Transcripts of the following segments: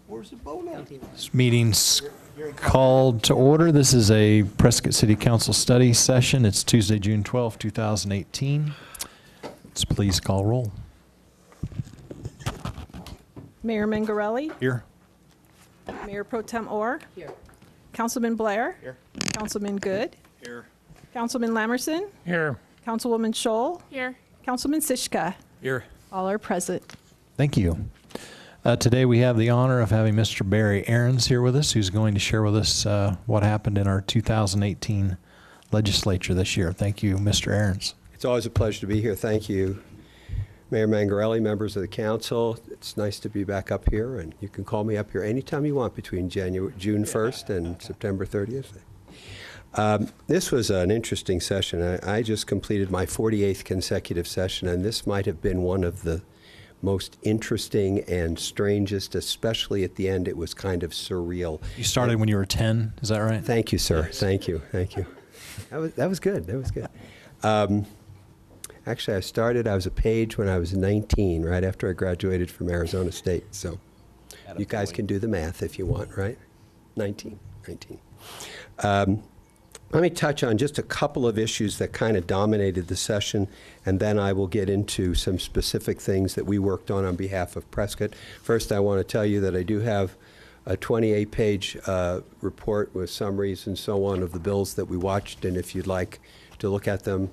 This meeting's called to order. This is a Prescott City Council study session. It's Tuesday, June 12, 2018. Let's please call roll. Mayor Mangarelli, Here. Mayor Pro Tem Orr. Here. Councilman Blair. Here. Councilman Good. Here. Councilman Lamerson. Here. Councilwoman Scholl. Here. Councilman Sischka. Here. All are present. Thank you. Today we have the honor of having Mr. Barry Aarons here with us, who's going to share with us what happened in our 2018 legislature this year. Thank you, Mr. Aarons. It's always a pleasure to be here. Thank you, Mayor Mangarelli, members of the council. It's nice to be back up here, and you can call me up here anytime you want between June 1st and September 30th. This was an interesting session. I just completed my 48th consecutive session, and this might have been one of the most interesting and strangest, especially at the end. It was kind of surreal. You started when you were 10, is that right? Thank you, sir. Yes. Thank you. That was good. That was good. Actually, I was a page when I was 19, right after I graduated from Arizona State. So you guys can do the math if you want, right? 19. Let me touch on just a couple of issues that kind of dominated the session, and then I will get into some specific things that we worked on behalf of Prescott. First, I want to tell you that I do have a 28-page report with summaries and so on of the bills that we watched, and if you'd like to look at them,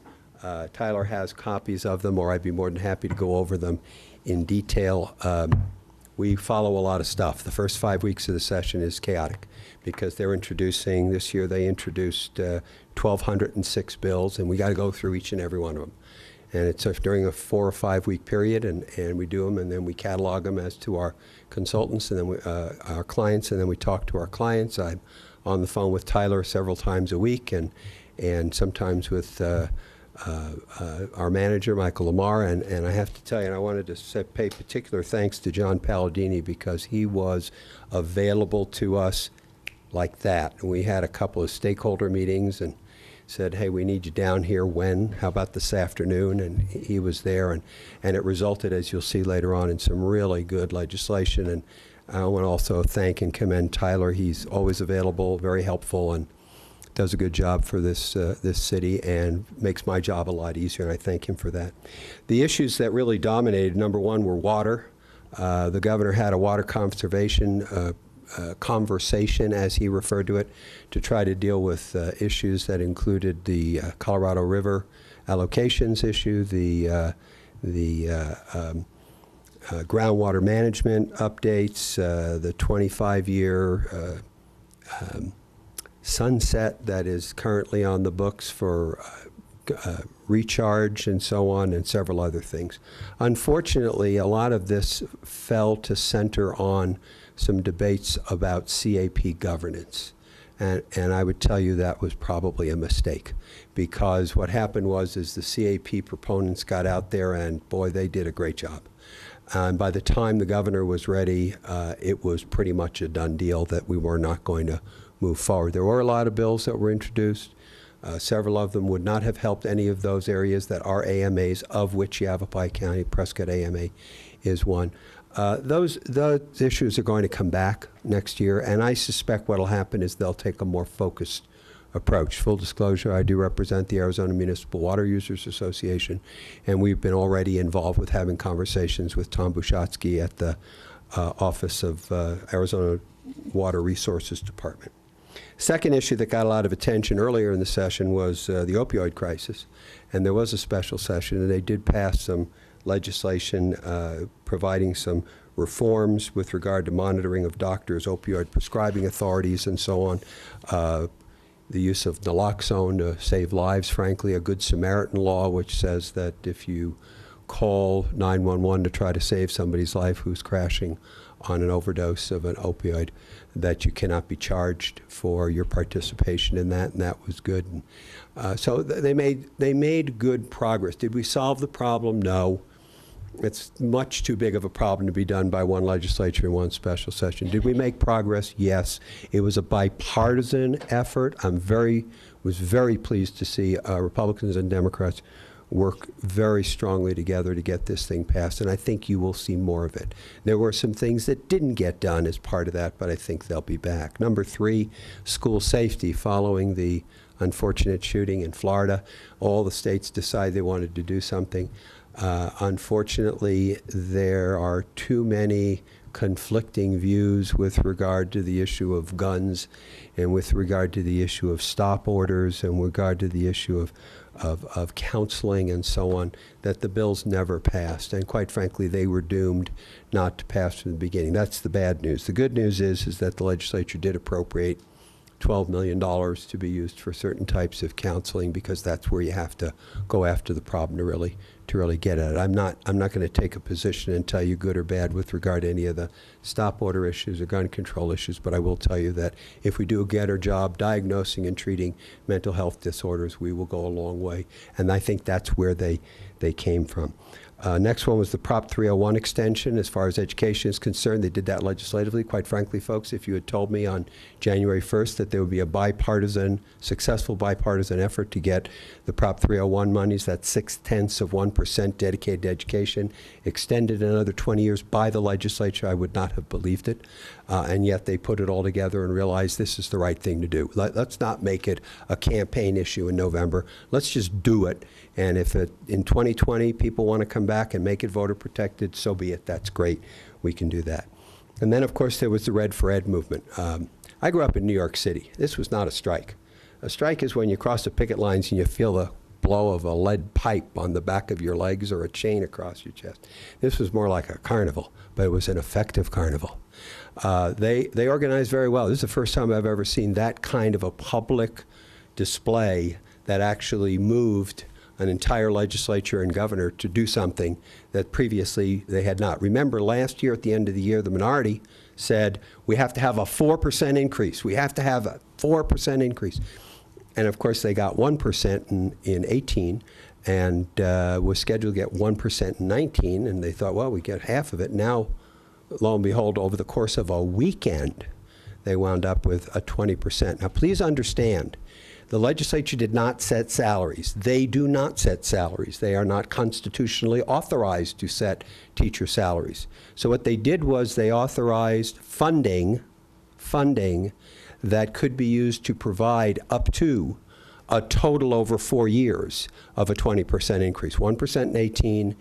Tyler has copies of them, or I'd be more than happy to go over them in detail. We follow a lot of stuff. The first 5 weeks of the session is chaotic because this year they introduced 1,206 bills, and we got to go through each and every one of them. And it's during a 4 or 5 week period, and we do them, and then we catalog them as to our consultants and then our clients, and then we talk to our clients. I'm on the phone with Tyler several times a week, and sometimes with our manager, Michael Lamar, and I have to tell you, and I wanted to pay particular thanks to John Palladini because he was available to us like that. And we had a couple of stakeholder meetings and said, hey, we need you down here when? How about this afternoon? And he was there, and it resulted, as you'll see later on, in some really good legislation. And I want to also thank and commend Tyler. He's always available, very helpful, and does a good job for this city and makes my job a lot easier, and I thank him for that. The issues that really dominated, number one, were water. The governor had a water conservation conversation, as he referred to it, to try to deal with issues that included the Colorado River allocations issue, the groundwater management updates, the 25-year sunset that is currently on the books for recharge and so on, and several other things. Unfortunately, a lot of this fell to center on some debates about CAP governance. And I would tell you that was probably a mistake, because what happened was the CAP proponents got out there, and boy, they did a great job. And by the time the governor was ready, it was pretty much a done deal that we were not going to move forward. There were a lot of bills that were introduced. Several of them would not have helped any of those areas that are AMAs, of which Yavapai County Prescott AMA is one. Those issues are going to come back next year, and I suspect what will happen is they'll take a more focused approach. Full disclosure, I do represent the Arizona Municipal Water Users Association, and we've been already involved with having conversations with Tom Bushatsky at the Office of Arizona Water Resources Department. Second issue that got a lot of attention earlier in the session was the opioid crisis, and there was a special session, and they did pass some legislation providing some reforms with regard to monitoring of doctors, opioid prescribing authorities, and so on. The use of naloxone to save lives, frankly, a Good Samaritan law, which says that if you call 911 to try to save somebody's life who's crashing on an overdose of an opioid, that you cannot be charged for your participation in that, and that was good. And, so they made good progress. Did we solve the problem? No. It's much too big of a problem to be done by one legislature in one special session. Did we make progress? Yes. It was a bipartisan effort. Was very pleased to see Republicans and Democrats work very strongly together to get this thing passed, and I think you will see more of it. There were some things that didn't get done as part of that, but I think they'll be back. Number 3, school safety. Following the unfortunate shooting in Florida, all the states decided they wanted to do something. Unfortunately, there are too many conflicting views with regard to the issue of guns and with regard to the issue of stop orders and with regard to the issue of counseling and so on, that the bills never passed. And quite frankly, they were doomed not to pass from the beginning. That's the bad news. The good news is that the legislature did appropriate $12 million to be used for certain types of counseling, because that's where you have to go after the problem to really get at it. I'm not going to take a position and tell you good or bad with regard to any of the stop order issues or gun control issues, but I will tell you that if we do a better job diagnosing and treating mental health disorders, we will go a long way. And I think that's where they came from. Next one was the Prop 301 extension. As far as education is concerned, they did that legislatively. Quite frankly, folks, if you had told me on January 1st that there would be a successful bipartisan effort to get the Prop 301 monies, that's 0.6% dedicated to education, extended another 20 years by the legislature, I would not have believed it. And yet they put it all together and realized this is the right thing to do. Let's not make it a campaign issue in November. Let's just do it. And if in 2020 people want to come back and make it voter protected, so be it. That's great. We can do that. And then, of course, there was the Red for Ed movement. I grew up in New York City. This was not a strike. A strike is when you cross the picket lines and you feel the blow of a lead pipe on the back of your legs or a chain across your chest. This was more like a carnival, but it was an effective carnival. They organized very well. This is the first time I've ever seen that kind of a public display that actually moved an entire legislature and governor to do something that previously they had not. Remember, last year at the end of the year, the minority said, we have to have a 4% increase. We have to have a 4% increase. And of course, they got 1% in 18 and was scheduled to get 1% in 19. And they thought, well, we get half of it. Now, lo and behold, over the course of a weekend, they wound up with a 20%. Now, please understand, the legislature did not set salaries. They do not set salaries. They are not constitutionally authorized to set teacher salaries. So what they did was they authorized funding that could be used to provide up to a total over 4 years of a 20% increase. 1% in 18,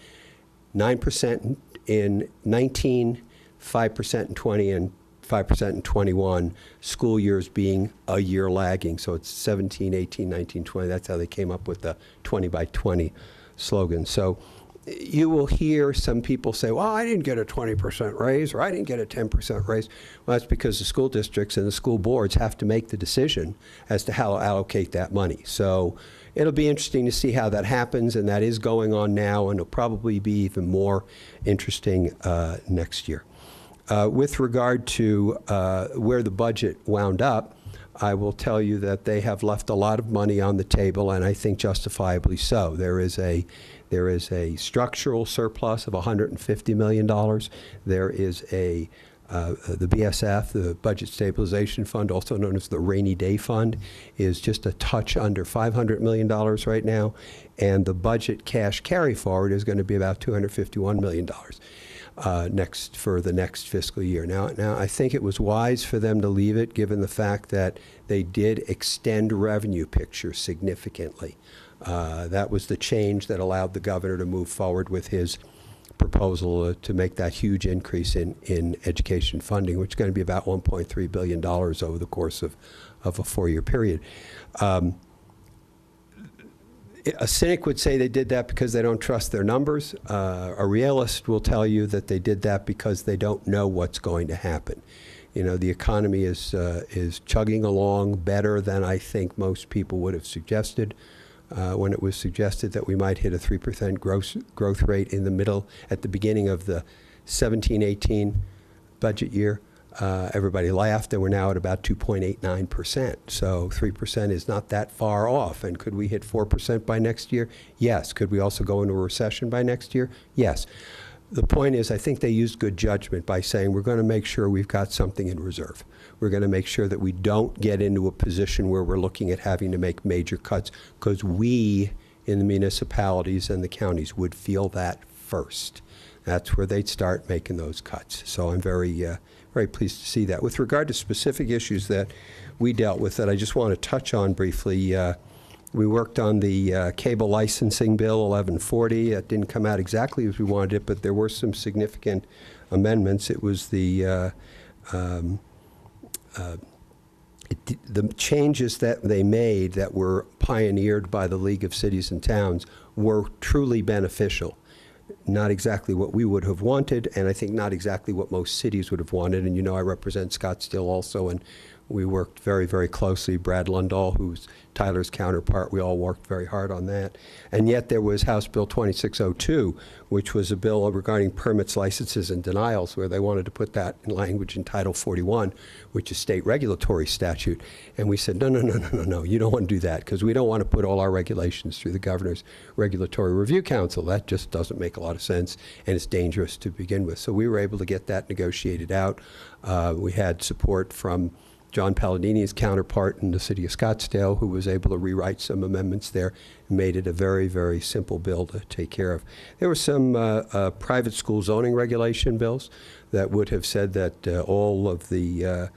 9% in 19, 5% in 20, and 5% in 21, school years being a year lagging. So it's 17, 18, 19, 20. That's how they came up with the 20 by 20 slogan. So you will hear some people say, well, I didn't get a 20% raise, or I didn't get a 10% raise. Well, that's because the school districts and the school boards have to make the decision as to how to allocate that money. So it'll be interesting to see how that happens, and that is going on now, and it'll probably be even more interesting next year. With regard to where the budget wound up, I will tell you that they have left a lot of money on the table, and I think justifiably so. There is a structural surplus of $150 million. There is the BSF, the Budget Stabilization Fund, also known as the Rainy Day Fund, is just a touch under $500 million right now, and the budget cash carry forward is going to be about $251 million. For the next fiscal year. Now, I think it was wise for them to leave it, given the fact that they did extend revenue picture significantly. That was the change that allowed the governor to move forward with his proposal to make that huge increase in education funding, which is going to be about $1.3 billion over the course of a 4-year period. A cynic would say they did that because they don't trust their numbers. A realist will tell you that they did that because they don't know what's going to happen. You know, the economy is chugging along better than I think most people would have suggested. When it was suggested that we might hit a 3% growth rate at the beginning of the 17-18 budget year, everybody laughed, and we're now at about 2.89%. So 3% is not that far off. And could we hit 4% by next year? Yes. Could we also go into a recession by next year? Yes. The point is, I think they used good judgment by saying we're going to make sure we've got something in reserve. We're going to make sure that we don't get into a position where we're looking at having to make major cuts, because we in the municipalities and the counties would feel that first. That's where they'd start making those cuts. So I'm very pleased to see that. With regard to specific issues that we dealt with that I just want to touch on briefly, we worked on the cable licensing bill 1140. It didn't come out exactly as we wanted it, but there were some significant amendments. It was the changes that they made that were pioneered by the League of Cities and Towns were truly beneficial. Not exactly what we would have wanted, and I think not exactly what most cities would have wanted. And you know, I represent Scottsdale also, and we worked very, very closely. Brad Lundahl, who's Tyler's counterpart, we all worked very hard on that. And yet there was House Bill 2602, which was a bill regarding permits, licenses, and denials, where they wanted to put that in language in Title 41, which is state regulatory statute. And we said, no, you don't want to do that, because we don't want to put all our regulations through the Governor's Regulatory Review Council. That just doesn't make a lot of sense, and it's dangerous to begin with. So we were able to get that negotiated out. We had support from John Palladini's counterpart in the city of Scottsdale, who was able to rewrite some amendments there and made it a very, very simple bill to take care of. There were some private school zoning regulation bills that would have said that all of the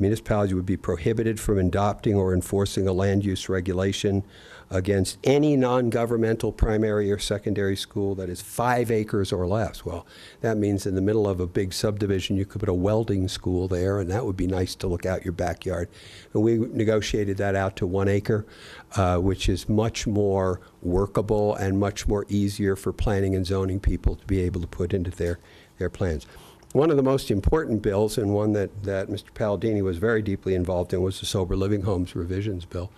municipalities would be prohibited from adopting or enforcing a land use regulation against any non-governmental primary or secondary school that is 5 acres or less. Well, that means in the middle of a big subdivision you could put a welding school there, and that would be nice to look out your backyard. And we negotiated that out to 1 acre, which is much more workable and much more easier for planning and zoning people to be able to put into their plans. One of the most important bills, and one that Mr. Palladini was very deeply involved in, was the Sober Living Homes Revisions Bill.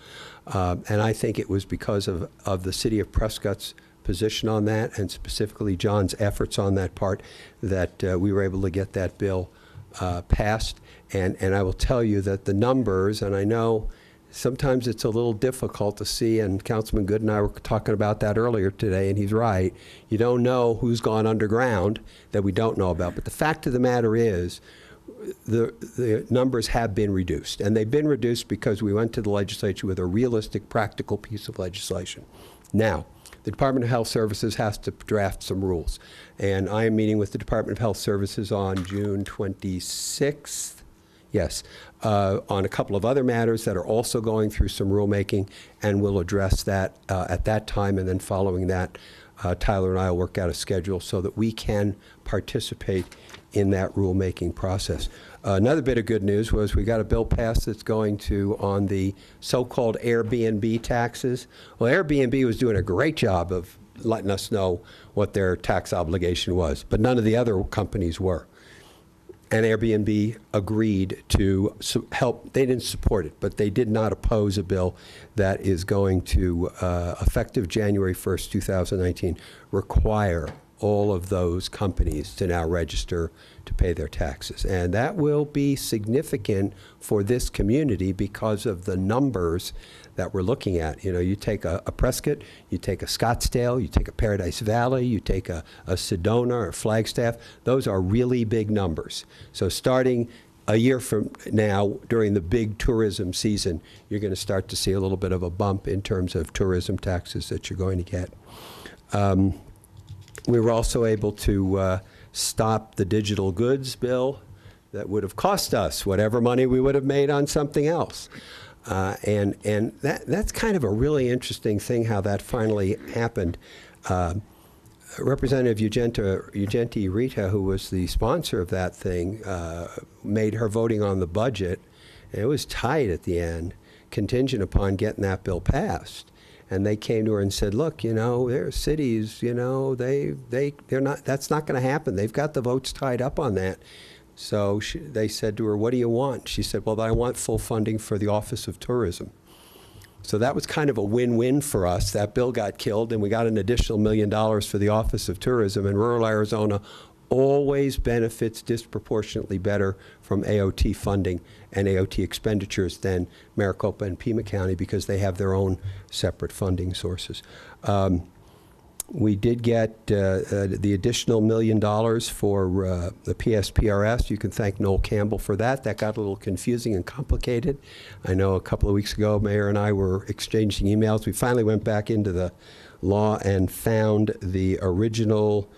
And I think it was because of the city of Prescott's position on that, and specifically John's efforts on that part, that we were able to get that bill passed. And I will tell you that the numbers, and I know sometimes it's a little difficult to see, and Councilman Good and I were talking about that earlier today, and he's right. You don't know who's gone underground that we don't know about. But the fact of the matter is, the numbers have been reduced. And they've been reduced because we went to the legislature with a realistic, practical piece of legislation. Now, the Department of Health Services has to draft some rules. And I am meeting with the Department of Health Services on June 26th. Yes, on a couple of other matters that are also going through some rulemaking, and we'll address that at that time. And then following that, Tyler and I will work out a schedule so that we can participate in that rulemaking process. Another bit of good news was we got a bill passed that's going to on the so-called Airbnb taxes. Well, Airbnb was doing a great job of letting us know what their tax obligation was, but none of the other companies were. And Airbnb agreed to help. They didn't support it, but they did not oppose a bill that is going to, effective January 1st, 2019, require all of those companies to now register to pay their taxes. And that will be significant for this community because of the numbers that we're looking at. You know, you take a Prescott, you take a Scottsdale, you take a Paradise Valley, you take a Sedona or Flagstaff. Those are really big numbers. So starting a year from now, during the big tourism season, you're going to start to see a little bit of a bump in terms of tourism taxes that you're going to get. We were also able to stop the digital goods bill that would have cost us whatever money we would have made on something else. And that's kind of a really interesting thing how that finally happened. Representative Ugenti Rita, who was the sponsor of that thing, made her voting on the budget, and it was tight at the end, contingent upon getting that bill passed. And they came to her and said, look, you know, there are cities, you know, they're not, that's not going to happen. They've got the votes tied up on that. So they said to her, what do you want? She said, well, I want full funding for the Office of Tourism. So that was kind of a win-win for us. That bill got killed, and we got an additional $1 million for the Office of Tourism. And rural Arizona always benefits disproportionately better from AOT funding and AOT expenditures than Maricopa and Pima County because they have their own separate funding sources. We did get the additional $1 million for the PSPRS. You can thank Noel Campbell for that. That got a little confusing and complicated. I know a couple of weeks ago, Mayor and I were exchanging emails. We finally went back into the law and found the original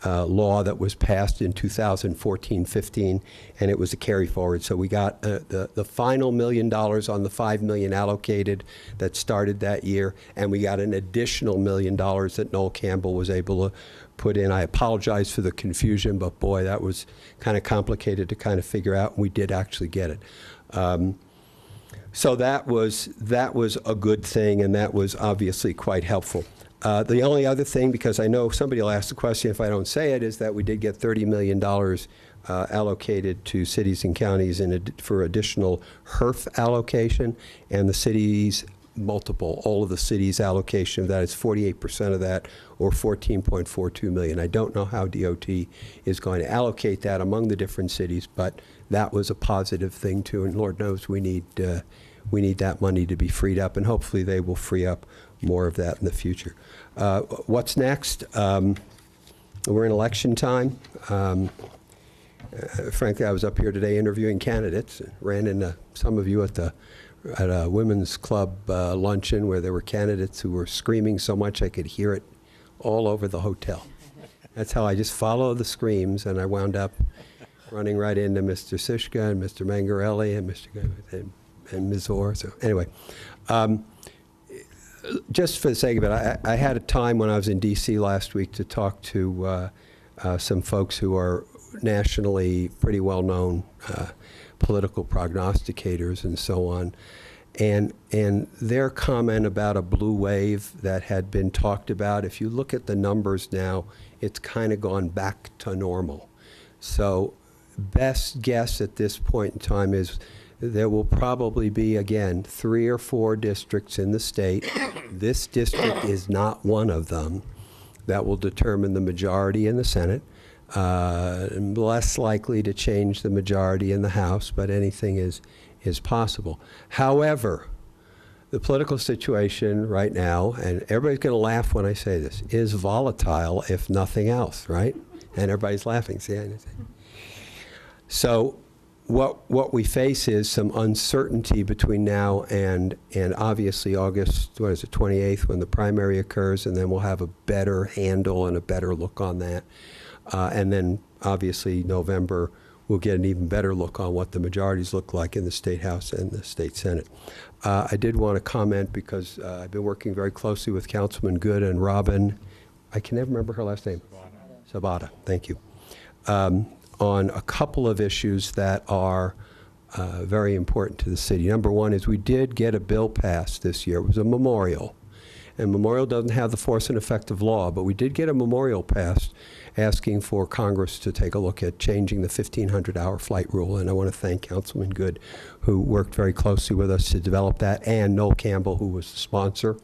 law that was passed in 2014-15, and it was a carry forward. So we got the final $1 million on the $5 million allocated that started that year, and we got an additional $1 million that Noel Campbell was able to put in. I apologize for the confusion, but boy, that was kind of complicated to kind of figure out, and we did actually get it. So that was a good thing, and that was obviously quite helpful. The only other thing, because I know somebody will ask the question if I don't say it, is that we did get $30 million allocated to cities and counties for additional HERF allocation, and the cities, all of the cities' allocation of that is 48% of that, or $14.42 million. I don't know how DOT is going to allocate that among the different cities, but that was a positive thing too, and Lord knows we need that money to be freed up, and hopefully they will free up more of that in the future. What's next? We're in election time. Frankly, I was up here today interviewing candidates. Ran into some of you at a women's club luncheon where there were candidates who were screaming so much I could hear it all over the hotel. That's how I just followed the screams, and I wound up running right into Mr. Sischka and Mr. Mangarelli and Ms. Orr. So anyway. Just for the sake of it, I had a time when I was in D.C. last week to talk to some folks who are nationally pretty well-known political prognosticators and so on, and their comment about a blue wave that had been talked about, if you look at the numbers now, it's kind of gone back to normal. So best guess at this point in time is there will probably be, again, 3 or 4 districts in the state. This district is not one of them that will determine the majority in the Senate. Less likely to change the majority in the House, but anything is possible. However, the political situation right now, and everybody's going to laugh when I say this, is volatile if nothing else, right? And everybody's laughing. See? So what we face is some uncertainty between now and obviously August, 28th, when the primary occurs, and then we'll have a better handle and a better look on that. And then obviously November, we'll get an even better look on what the majorities look like in the State House and the State Senate. I did want to comment because I've been working very closely with Councilman Good and Robin, I can never remember her last name. Sabata, thank you. On a couple of issues that are very important to the city. Number one is we did get a bill passed this year. It was a memorial. And memorial doesn't have the force and effect of law, but we did get a memorial passed asking for Congress to take a look at changing the 1,500-hour flight rule. And I want to thank Councilman Good, who worked very closely with us to develop that, and Noel Campbell, who was the sponsor.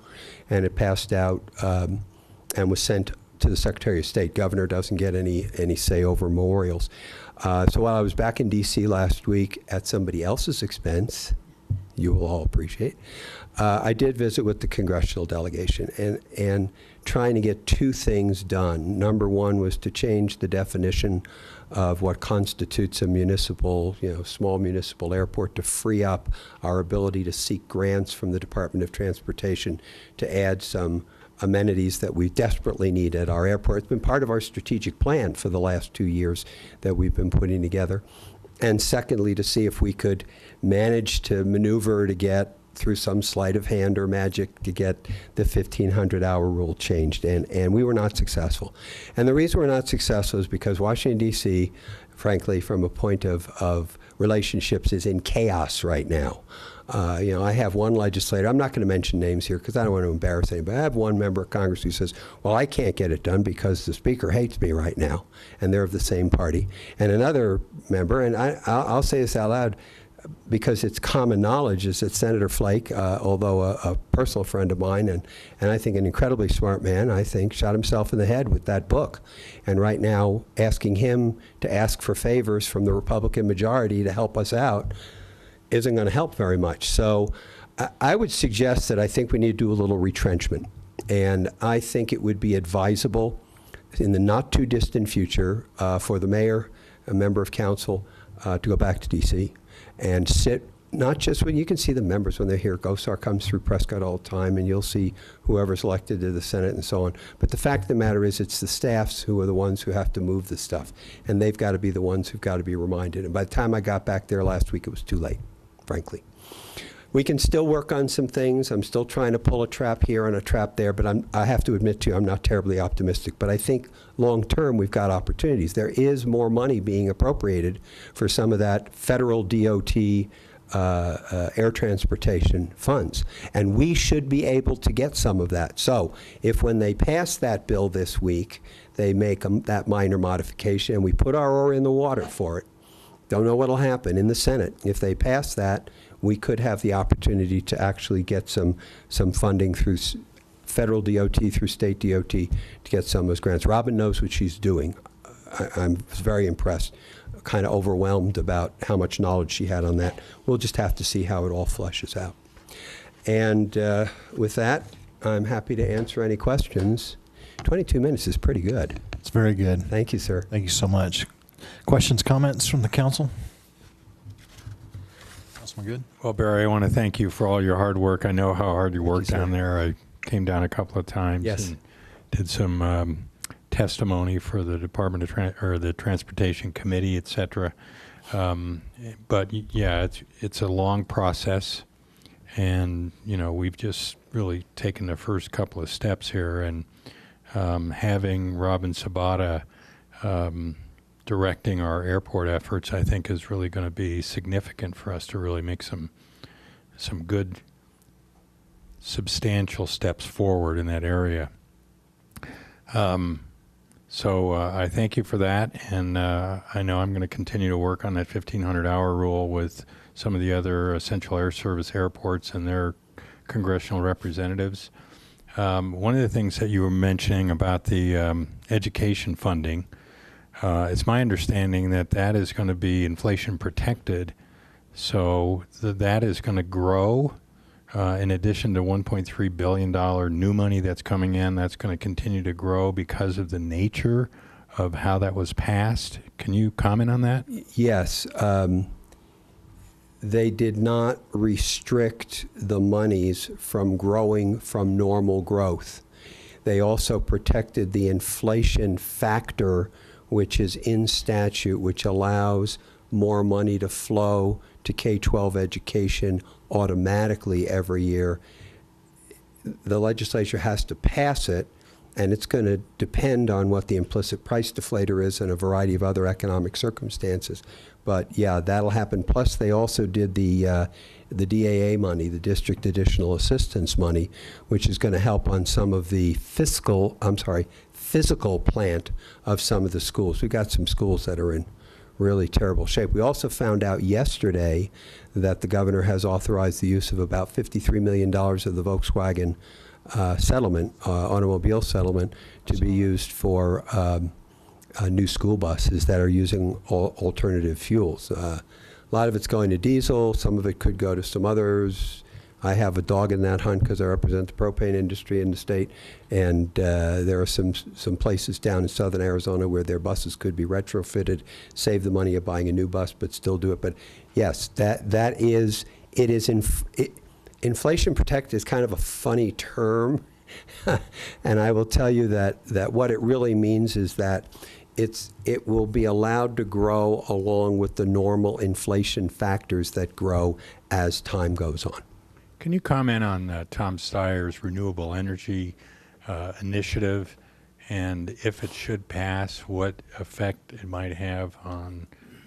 And it passed out and was sent to the Secretary of State. Governor doesn't get any say over memorials. So while I was back in D.C. last week at somebody else's expense, you will all appreciate, I did visit with the congressional delegation and trying to get 2 things done. Number one was to change the definition of what constitutes a municipal, small municipal airport, to free up our ability to seek grants from the Department of Transportation to add some amenities that we desperately need at our airport. It's been part of our strategic plan for the last 2 years that we've been putting together. And secondly, to see if we could manage to maneuver to get, through some sleight of hand or magic, to get the 1,500-hour rule changed. And we were not successful. And the reason we're not successful is because Washington, D.C., frankly, from a point of relationships, is in chaos right now. I have one legislator, I'm not going to mention names here because I don't want to embarrass anybody. I have one member of Congress who says, well, I can't get it done because the Speaker hates me right now, and they're of the same party. And another member, and I'll say this out loud because it's common knowledge, is that Senator Flake, although a personal friend of mine and I think an incredibly smart man, I think shot himself in the head with that book. And right now, asking him to ask for favors from the Republican majority to help us out isn't going to help very much. So I would suggest that I think we need to do a little retrenchment. And I think it would be advisable in the not too distant future for the mayor, a member of council, to go back to DC and sit, not just when you can see the members when they're here. GOSAR comes through Prescott all the time, and you'll see whoever's elected to the Senate and so on. But the fact of the matter is it's the staffs who are the ones who have to move the stuff, and they've got to be the ones who've got to be reminded. And by the time I got back there last week, it was too late, frankly. We can still work on some things. I'm still trying to pull a trap here and a trap there, but I have to admit to you, I'm not terribly optimistic. But I think long term, we've got opportunities. There is more money being appropriated for some of that federal DOT air transportation funds. And we should be able to get some of that. So if when they pass that bill this week, they make that minor modification and we put our oar in the water for it, don't know what'll happen in the Senate. If they pass that, we could have the opportunity to actually get some funding through federal DOT, through state DOT, to get some of those grants. Robin knows what she's doing. I'm very impressed, kind of overwhelmed about how much knowledge she had on that. We'll just have to see how it all fleshes out. And with that, I'm happy to answer any questions. 22 minutes is pretty good. It's very good. Thank you, sir. Thank you so much. Questions, comments from the council? Councilman Good? Well, Barry, I want to thank you for all your hard work. I know how hard you work down there. I came down a couple of times and did some testimony for the Department of the Transportation Committee, et cetera. But yeah, it's a long process, and we've just really taken the first couple of steps here, and having Robin Sabata directing our airport efforts, I think, is really going to be significant for us to really make some good, substantial steps forward in that area. So I thank you for that, and I know I'm going to continue to work on that 1,500-hour rule with some of the other Essential Air Service airports and their congressional representatives. One of the things that you were mentioning about the education funding, it's my understanding that that is going to be inflation protected, so that is going to grow. In addition to $1.3 billion new money that's coming in, that's going to continue to grow because of the nature of how that was passed. Can you comment on that? Yes. They did not restrict the monies from growing from normal growth. They also protected the inflation factor, which is in statute, which allows more money to flow to K-12 education automatically every year. The legislature has to pass it, and it's going to depend on what the implicit price deflator is and a variety of other economic circumstances. But yeah, that'll happen. Plus, they also did the DAA money, the District Additional Assistance money, which is going to help on some of the physical plant of some of the schools. We've got some schools that are in really terrible shape. We also found out yesterday that the governor has authorized the use of about $53 million of the Volkswagen settlement, automobile settlement, to be used for new school buses that are using alternative fuels. A lot of it's going to diesel. Some of it could go to some others. I have a dog in that hunt because I represent the propane industry in the state, and there are some places down in southern Arizona where their buses could be retrofitted, save the money of buying a new bus, but still do it. But yes, inflation protected is kind of a funny term, and I will tell you that what it really means is that it will be allowed to grow along with the normal inflation factors that grow as time goes on. Can you comment on Tom Steyer's renewable energy initiative, and if it should pass, what effect it might have on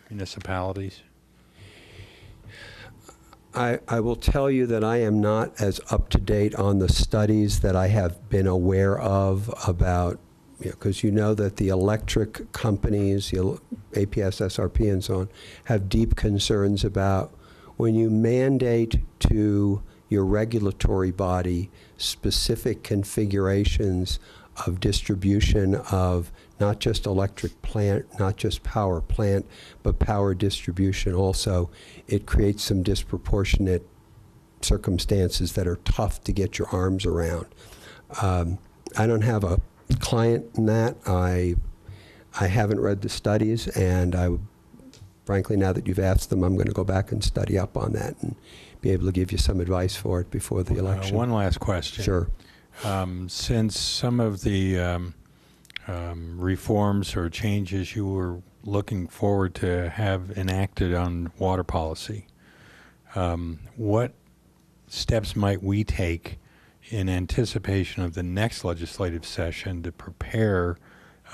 municipalities? I will tell you that I am not as up to date on the studies that I have been aware of about, because you know that the electric companies, the APS, SRP, and so on, have deep concerns about when you mandate to your regulatory body specific configurations of distribution of not just electric plant, not just power plant, but power distribution also. It creates some disproportionate circumstances that are tough to get your arms around. I don't have a client in that. I haven't read the studies, and frankly, now that you've asked them, I'm going to go back and study up on that and be able to give you some advice for it before the election. One last question. Sure. Since some of the reforms or changes you were looking forward to have enacted on water policy, what steps might we take in anticipation of the next legislative session to prepare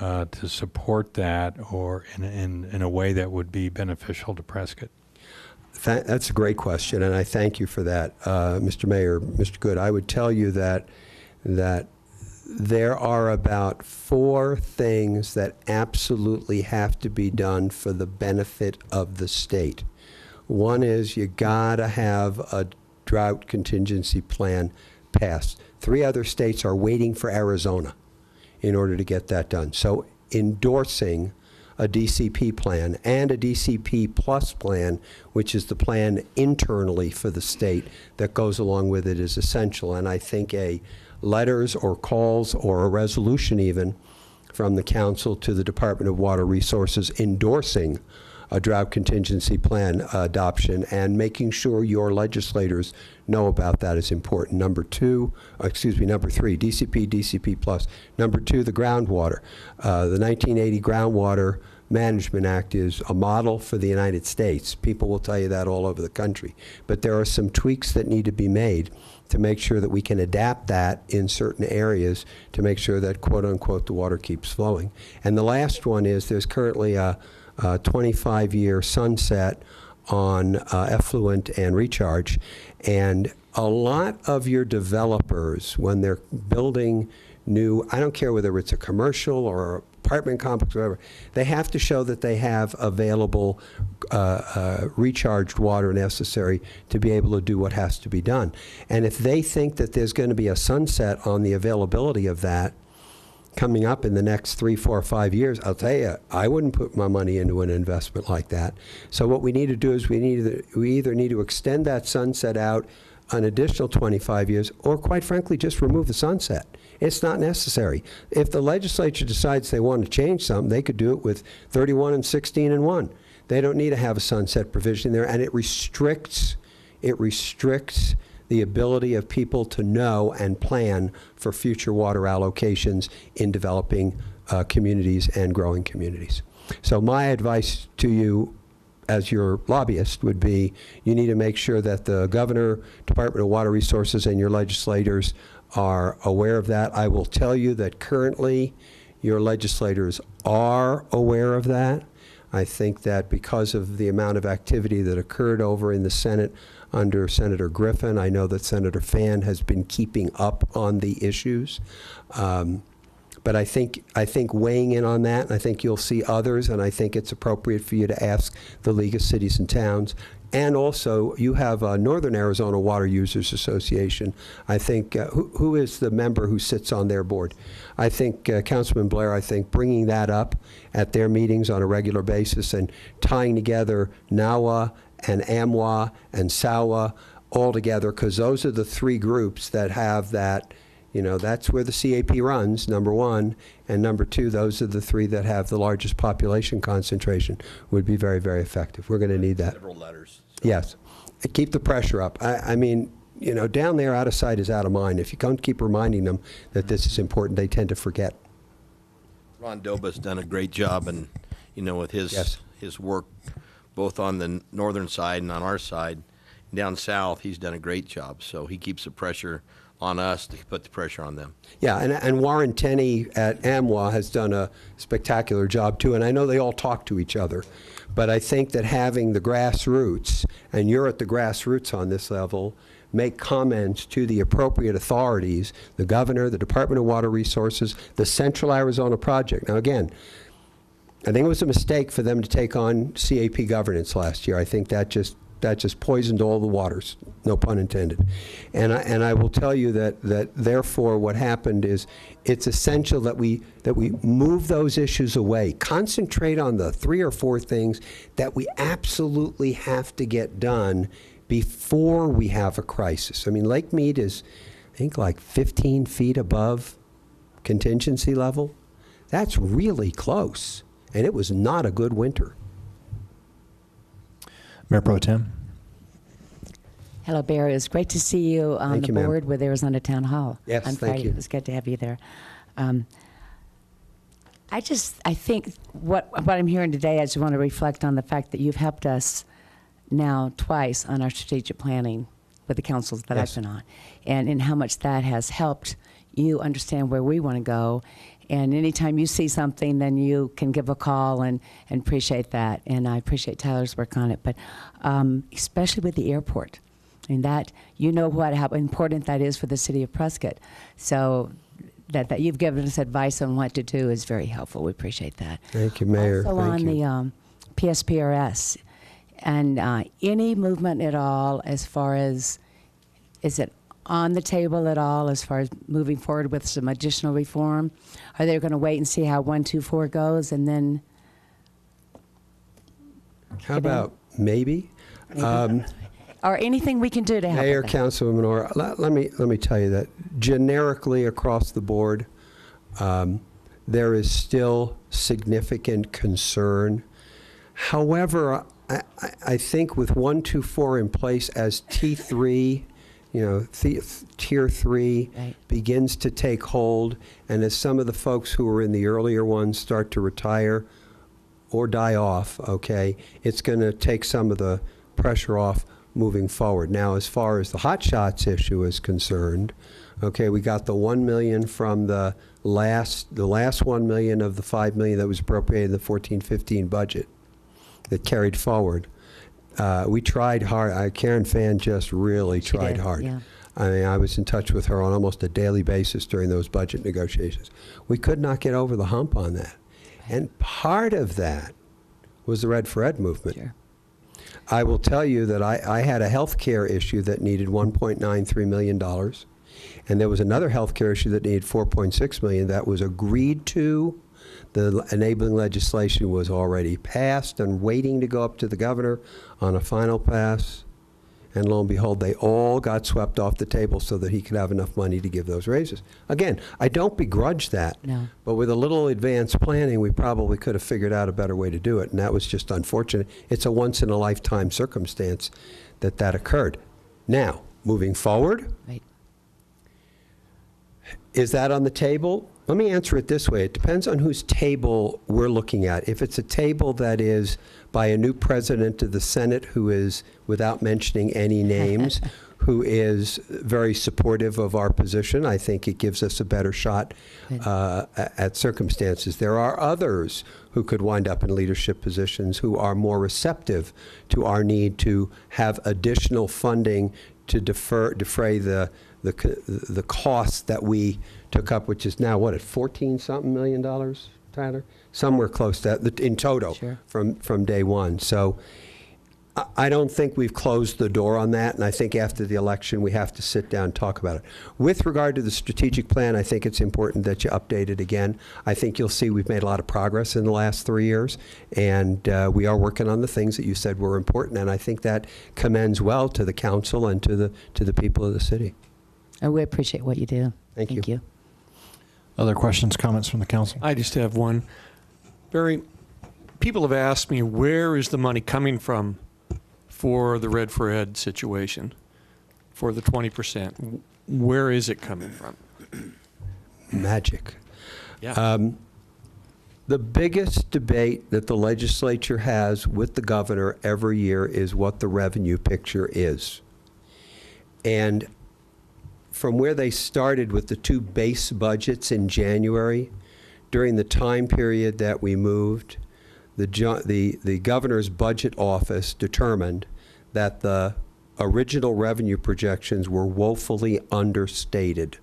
to support that, or in a way that would be beneficial to Prescott? That's a great question, and I thank you for that, Mr. Mayor. Mr. Good, I would tell you that there are about 4 things that absolutely have to be done for the benefit of the state. One is you gotta have a drought contingency plan passed. 3 other states are waiting for Arizona in order to get that done. So endorsing a DCP plan and a DCP plus plan, which is the plan internally for the state that goes along with it, is essential. And I think letters or calls or a resolution even from the council to the Department of Water Resources endorsing a drought contingency plan adoption and making sure your legislators know about that is important. Number 3, DCP, DCP plus. Number 2, the groundwater. The 1980 Groundwater Management Act is a model for the United States. People will tell you that all over the country. But there are some tweaks that need to be made to make sure that we can adapt that in certain areas to make sure that, quote unquote, the water keeps flowing. And the last one is there's currently a 25-year sunset on effluent and recharge. And a lot of your developers, when they're building new, I don't care whether it's a commercial or apartment complex or whatever, they have to show that they have available recharged water necessary to be able to do what has to be done. And if they think that there's going to be a sunset on the availability of that coming up in the next 3, 4, 5 years, I'll tell you, I wouldn't put my money into an investment like that. So what we need to do is we either need to extend that sunset out an additional 25 years, or quite frankly, just remove the sunset. It's not necessary. If the legislature decides they want to change something, they could do it with 31 and 16 and 1. They don't need to have a sunset provision there, and it restricts the ability of people to know and plan for future water allocations in developing communities and growing communities. So my advice to you as your lobbyist would be, you need to make sure that the governor, Department of Water Resources, and your legislators are aware of that. I will tell you that currently your legislators are aware of that. I think that because of the amount of activity that occurred over in the Senate under Senator Griffin, I know that Senator Fan has been keeping up on the issues. But I think weighing in on that, and I think you'll see others, and I think it's appropriate for you to ask the League of Cities and Towns. And also, you have Northern Arizona Water Users Association. I think, who is the member who sits on their board? I think Councilman Blair, bringing that up at their meetings on a regular basis and tying together NAWA and AMWA and SAWA all together, because those are the 3 groups that have that. You know, that's where the CAP runs, number 1, and number 2, those are the 3 that have the largest population concentration, would be very, very effective. We're going to need that. Several letters. So. Yes. Keep the pressure up. I mean, you know, down there, out of sight is out of mind. If you don't keep reminding them that this is important, they tend to forget. Ron Doba's done a great job, and, you know, with his work both on the northern side and on our side, down south, he's done a great job. So he keeps the pressure on us to put the pressure on them. Yeah, and Warren Tenney at AMWA has done a spectacular job too, and I know they all talk to each other, but I think that having the grassroots, and you're at the grassroots on this level, make comments to the appropriate authorities, the governor, the Department of Water Resources, the Central Arizona Project. Now again, I think it was a mistake for them to take on CAP governance last year. I think that just poisoned all the waters, no pun intended. And I will tell you that therefore what happened is it's essential that we move those issues away, concentrate on the 3 or 4 things that we absolutely have to get done before we have a crisis. I mean, Lake Mead is, I think like 15 feet above contingency level. That's really close, and it was not a good winter. Mayor Pro Tem. Hello, Barry. It was great to see you on Thank the you, ma'am. board with Arizona Town Hall. Yes, on thank Friday. you. It was good to have you there. I think what I'm hearing today, I just want to reflect on the fact that you've helped us now twice on our strategic planning with the councils that Yes. I've been on, and how much that has helped you understand where we want to go. And anytime you see something, then you can give a call and appreciate that. And I appreciate Tyler's work on it, but especially with the airport. And that, you know how important that is for the city of Prescott. So that you've given us advice on what to do is very helpful. We appreciate that. Thank you, Mayor. Also Thank on you. the PSPRS, and any movement at all as far as, is it on the table at all as far as moving forward with some additional reform? Are they going to wait and see how 124 goes and then? How about maybe? Or anything we can do to help? Mayor, with that? Councilwoman Orr, let me tell you that generically across the board, there is still significant concern. However, I think with 124 in place as T3, Tier 3 Right. begins to take hold, and as some of the folks who were in the earlier ones start to retire or die off, okay, it's going to take some of the pressure off moving forward. Now, as far as the hot shots issue is concerned, okay, we got the $1 million from the last $1 million of the $5 million that was appropriated in the 14-15 budget that carried forward. We tried hard. Karen Fan just really She tried did, hard. yeah. I mean, I was in touch with her on almost a daily basis during those budget negotiations. We could not get over the hump on that. And part of that was the Red for Ed movement. Sure. I will tell you that I had a health care issue that needed $1.93 million, and there was another health care issue that needed $4.6 million that was agreed to. The enabling legislation was already passed and waiting to go up to the governor on a final pass, and lo and behold, they all got swept off the table so that he could have enough money to give those raises. Again, I don't begrudge that. No. But with a little advanced planning, we probably could have figured out a better way to do it, and that was just unfortunate. It's a once-in-a-lifetime circumstance that occurred. Now, moving forward, Right. is that on the table? Let me answer it this way. It depends on whose table we're looking at. If it's a table that is by a new president of the Senate who is, without mentioning any names, who is very supportive of our position, I think it gives us a better shot at circumstances. There are others who could wind up in leadership positions who are more receptive to our need to have additional funding to defray the costs that we took up, which is now, what, at 14-something million dollars, Tyler? Somewhere close to that in total. Sure. From day one. So I don't think we've closed the door on that, and I think after the election we have to sit down and talk about it. With regard to the strategic plan, I think it's important that you update it again. I think you'll see we've made a lot of progress in the last 3 years, and we are working on the things that you said were important, and I think that commends well to the council and to the people of the city. We appreciate what you do. Thank you. Other questions, comments from the council? I just have one. Barry, people have asked me, where is the money coming from for the Red for Ed situation, for the 20%? Where is it coming from? Magic. Yeah. The biggest debate that the legislature has with the governor every year is what the revenue picture is. And from where they started with the two base budgets in January, during the time period that we moved, the governor's budget office determined that the original revenue projections were woefully understated.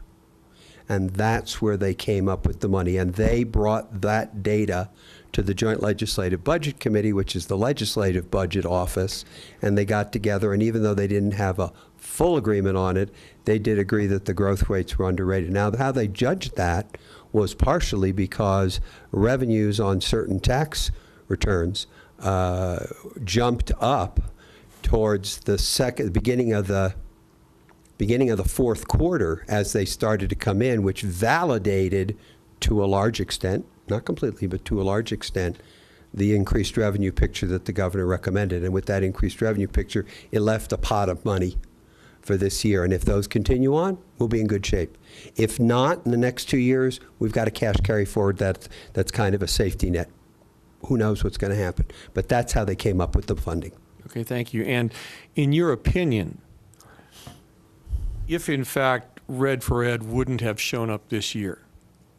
And that's where they came up with the money. And they brought that data to the Joint Legislative Budget Committee, which is the legislative budget office, and they got together, and even though they didn't have a full agreement on it, they did agree that the growth rates were underrated. Now, how they judged that was partially because revenues on certain tax returns jumped up towards the beginning of the beginning of the fourth quarter as they started to come in, which validated to a large extent, not completely, but to a large extent, the increased revenue picture that the governor recommended. And with that increased revenue picture, it left a pot of money for this year. And if those continue on, we'll be in good shape. If not, in the next 2 years, we've got a cash carry forward that's kind of a safety net. Who knows what's going to happen? But that's how they came up with the funding. Okay, thank you. And in your opinion, if in fact Red for Ed wouldn't have shown up this year,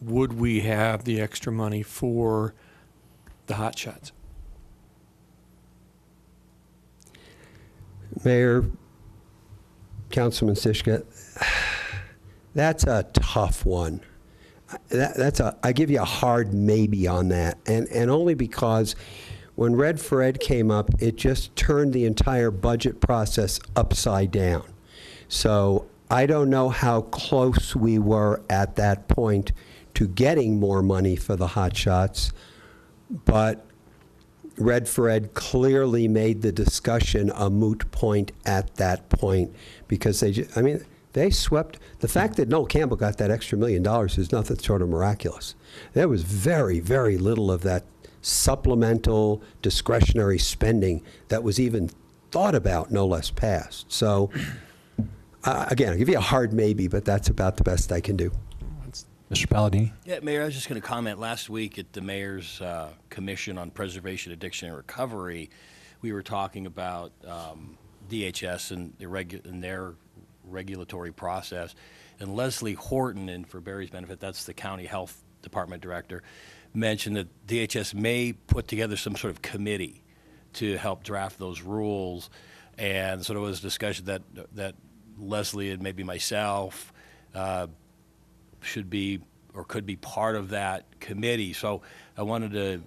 would we have the extra money for the hot shots? Mayor, Councilman Sischka, that's a tough one. I give you a hard maybe on that, and only because when Red for Ed came up, it just turned the entire budget process upside down. So I don't know how close we were at that point to getting more money for the hot shots, but Red for Ed clearly made the discussion a moot point at that point because they swept. The fact that Noel Campbell got that extra $1 million is nothing short of miraculous. There was very, very little of that supplemental discretionary spending that was even thought about, no less passed. So, again, I'll give you a hard maybe, but that's about the best I can do. Mr. Palladini? Yeah, Mayor, I was just going to comment. Last week at the Mayor's Commission on Preservation, Addiction, and Recovery, we were talking about DHS and their regulatory process. And Leslie Horton, and for Barry's benefit, that's the County Health Department Director, mentioned that DHS may put together some sort of committee to help draft those rules. And so there was discussion that Leslie and maybe myself should be or could be part of that committee. So I wanted to,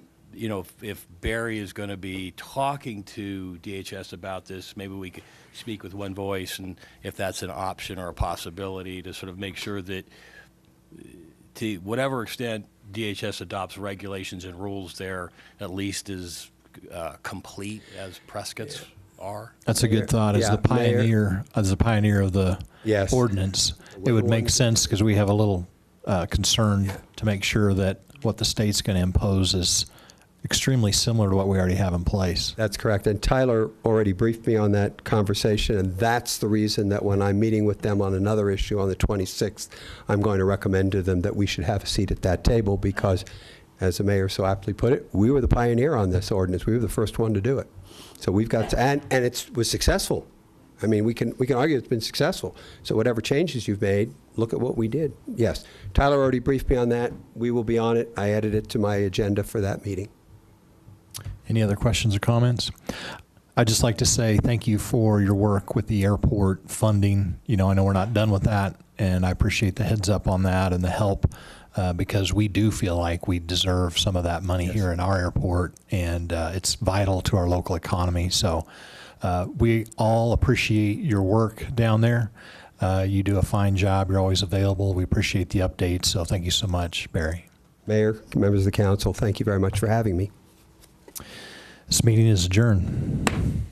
if Barry is going to be talking to DHS about this, maybe we could speak with one voice, and if that's an option or a possibility to sort of make sure that to whatever extent DHS adopts regulations and rules there at least is complete as Prescott's are. That's a good thought. As the pioneer of the Yes. ordinance, it would make sense because we have a little concern to make sure that what the state's going to impose is extremely similar to what we already have in place. That's correct. And Tyler already briefed me on that conversation, and that's the reason that when I'm meeting with them on another issue on the 26th, I'm going to recommend to them that we should have a seat at that table because, as the mayor so aptly put it, we were the pioneer on this ordinance. We were the first one to do it. So we've got to, and it was successful. I mean, we can argue it's been successful. So whatever changes you've made, look at what we did. Yes, Tyler already briefed me on that. We will be on it. I added it to my agenda for that meeting. Any other questions or comments? I'd just like to say thank you for your work with the airport funding. I know we're not done with that, and I appreciate the heads up on that and the help because we do feel like we deserve some of that money here in our airport, and it's vital to our local economy. So we all appreciate your work down there. You do a fine job. You're always available. We appreciate the updates. So thank you so much, Barry. Mayor, members of the council, thank you very much for having me. This meeting is adjourned.